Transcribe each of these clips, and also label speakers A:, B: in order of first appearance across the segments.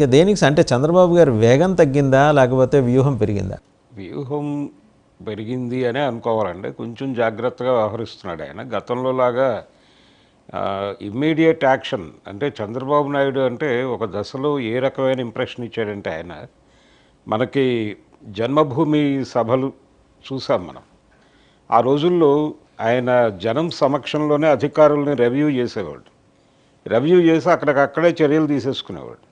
A: ఇక దేనికి అంటే చంద్రబాబు గారు వేగం తగ్గిందా లేకపోతే వ్యూహం పెరిగిందా?
B: వ్యూహం పెరిగింది అనే అనుకోవాలండి. కొంచెం జాగ్రత్తగా వ్యవహరిస్తున్నాడు ఆయన. గతంలో లాగా ఇమ్మీడియట్ యాక్షన్ అంటే చంద్రబాబు నాయుడు అంటే ఒక దశలో ఏ రకమైన ఇంప్రెషన్ ఇచ్చాడంటే ఆయన మనకి జన్మభూమి సభలు చూసాం మనం. ఆ రోజుల్లో ఆయన జనం సమక్షంలోనే అధికారులని రివ్యూ చేసేవాడు. రివ్యూ చేసి అక్కడికక్కడే చర్యలు తీసేసుకునేవాడు.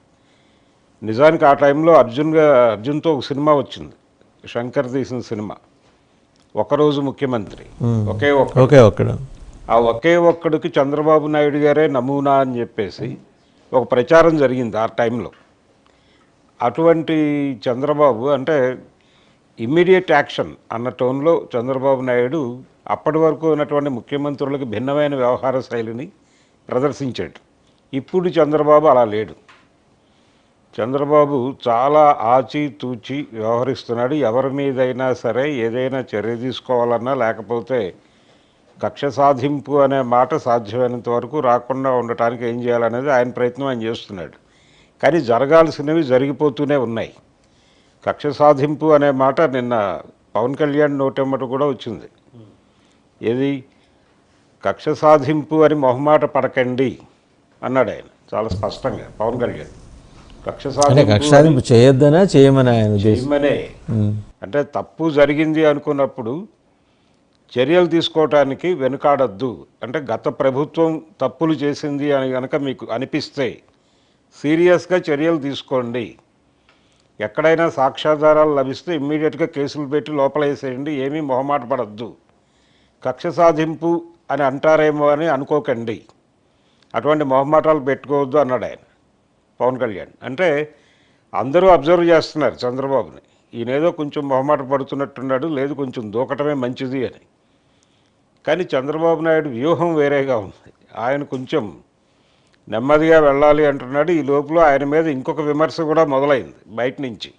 B: నిజానికి ఆ టైంలో అర్జున్తో ఒక సినిమా వచ్చింది, శంకర్ తీసిన సినిమా, ఒకరోజు ముఖ్యమంత్రి, ఒకే ఒక్కడు. ఆ ఒకే ఒక్కడికి చంద్రబాబు నాయుడు గారే నమూనా అని చెప్పేసి ఒక ప్రచారం జరిగింది ఆ టైంలో. అటువంటి చంద్రబాబు అంటే ఇమ్మీడియట్ యాక్షన్ అన్న టోన్లో చంద్రబాబు నాయుడు అప్పటి వరకు ఉన్నటువంటి ముఖ్యమంత్రులకు భిన్నమైన వ్యవహార శైలిని ప్రదర్శించాడు. ఇప్పుడు చంద్రబాబు అలా లేడు. చంద్రబాబు చాలా ఆచితూచి వ్యవహరిస్తున్నాడు. ఎవరి మీదైనా సరే ఏదైనా చర్య తీసుకోవాలన్నా లేకపోతే కక్ష సాధింపు అనే మాట సాధ్యమైనంత వరకు రాకుండా ఉండటానికి ఏం చేయాలనేది ఆయన ప్రయత్నం ఆయన చేస్తున్నాడు. కానీ జరగాల్సినవి జరిగిపోతూనే ఉన్నాయి. కక్ష సాధింపు అనే మాట నిన్న పవన్ కళ్యాణ్ నోటెమ్మట కూడా వచ్చింది. ఏది కక్ష సాధింపు అని మొహమాట పడకండి అన్నాడు ఆయన చాలా స్పష్టంగా. పవన్ కళ్యాణ్ కక్ష
A: సాధింపు చేయొద్దనా చేయమని ఆయన
B: చేయమనే, అంటే తప్పు జరిగింది అనుకున్నప్పుడు చర్యలు తీసుకోవటానికి వెనుకాడద్దు. అంటే గత ప్రభుత్వం తప్పులు చేసింది అని కనుక మీకు అనిపిస్తే సీరియస్గా చర్యలు తీసుకోండి. ఎక్కడైనా సాక్ష్యాధారాలు లభిస్తే ఇమ్మీడియట్గా కేసులు పెట్టి లోపల వేసేయండి. ఏమీ మొహమాట పడద్దు. కక్ష సాధింపు అని అంటారేమో అని అనుకోకండి. అటువంటి మొహమాటాలు పెట్టుకోవద్దు అన్నాడు ఆయన పవన్ కళ్యాణ్. అంటే అందరూ అబ్జర్వ్ చేస్తున్నారు చంద్రబాబుని. ఈయనేదో కొంచెం మొహమాట పడుతున్నట్టున్నాడు, లేదు కొంచెం దూకటమే మంచిది అని. కానీ చంద్రబాబు నాయుడు వ్యూహం వేరేగా ఉంది. ఆయన కొంచెం నెమ్మదిగా వెళ్ళాలి అంటున్నాడు. ఈ లోపల ఆయన మీద ఇంకొక విమర్శ కూడా మొదలైంది బయట నుంచి,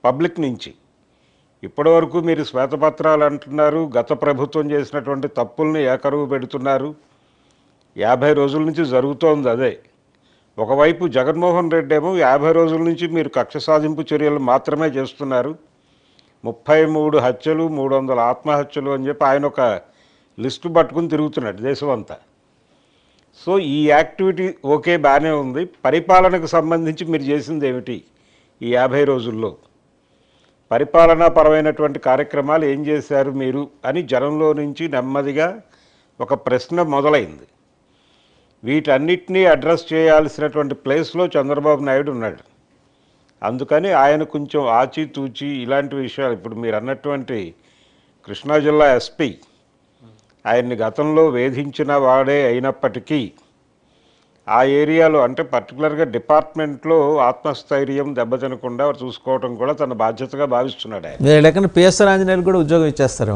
B: పబ్లిక్ నుంచి. ఇప్పటి వరకు మీరు శ్వేతపత్రాలు అంటున్నారు, గత ప్రభుత్వం చేసినటువంటి తప్పుల్ని ఏకరువు పెడుతున్నారు. 50 రోజుల నుంచి జరుగుతోంది అదే. ఒకవైపు జగన్మోహన్ రెడ్డి ఏమో 50 రోజుల నుంచి మీరు కక్ష సాధింపు చర్యలు మాత్రమే చేస్తున్నారు, 33 హత్యలు 300 ఆత్మహత్యలు అని చెప్పి ఆయన ఒక లిస్టు పట్టుకుని తిరుగుతున్నాడు దేశం అంతా. సో ఈ యాక్టివిటీ ఓకే, బాగానే ఉంది. పరిపాలనకు సంబంధించి మీరు చేసింది ఏమిటి ఈ 50 రోజుల్లో? పరిపాలనా పరమైనటువంటి కార్యక్రమాలు ఏం చేశారు మీరు అని జనంలో నుంచి నెమ్మదిగా ఒక ప్రశ్న మొదలైంది. వీటన్నిటినీ అడ్రస్ చేయాల్సినటువంటి ప్లేస్లో చంద్రబాబు నాయుడు ఉన్నాడు. అందుకని ఆయన కొంచెం ఆచితూచి ఇలాంటి విషయాలు, ఇప్పుడు మీరు అన్నటువంటి కృష్ణా జిల్లా ఎస్పీ ఆయన్ని గతంలో వేధించిన వాడే అయినప్పటికీ ఆ ఏరియాలో అంటే పర్టికులర్గా డిపార్ట్మెంట్లో ఆత్మస్థైర్యం దెబ్బతినకుండా చూసుకోవడం కూడా తన బాధ్యతగా భావిస్తున్నాడు ఆయన.
A: లేకుండా పిఎస్ఆర్ ఆంజనేయులు కూడా ఉద్యోగం ఇచ్చేస్తారు.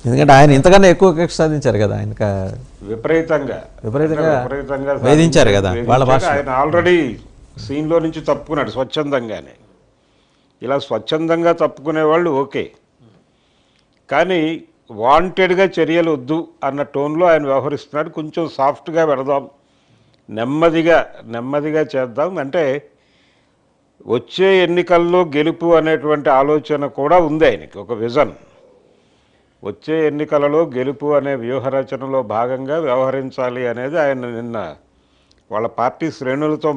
A: ఎందుకంటే ఆయన ఇంతకన్నా ఎక్కువ కక్ష సాధించారు కదా, ఆయన విపరీతంగా వేధించారు కదా వాళ్ళ భాష.
B: ఆయన ఆల్రెడీ సీన్లో నుంచి తప్పుకున్నాడు స్వచ్ఛందంగానే. ఇలా స్వచ్ఛందంగా తప్పుకునే వాళ్ళు ఓకే, కానీ వాంటెడ్గా చర్యలు వద్దు అన్న టోన్లో ఆయన వ్యవహరిస్తున్నాడు. కొంచెం సాఫ్ట్గా పెడదాం, నెమ్మదిగా చేద్దాం. అంటే వచ్చే ఎన్నికల్లో గెలుపు అనేటువంటి ఆలోచన కూడా ఉంది ఆయనకి, ఒక విజన్. వచ్చే ఎన్నికలలో గెలుపు అనే వ్యూహరచనలో భాగంగా వ్యవహరించాలి అనేది ఆయన నిన్న వాళ్ళ పార్టీ శ్రేణులతో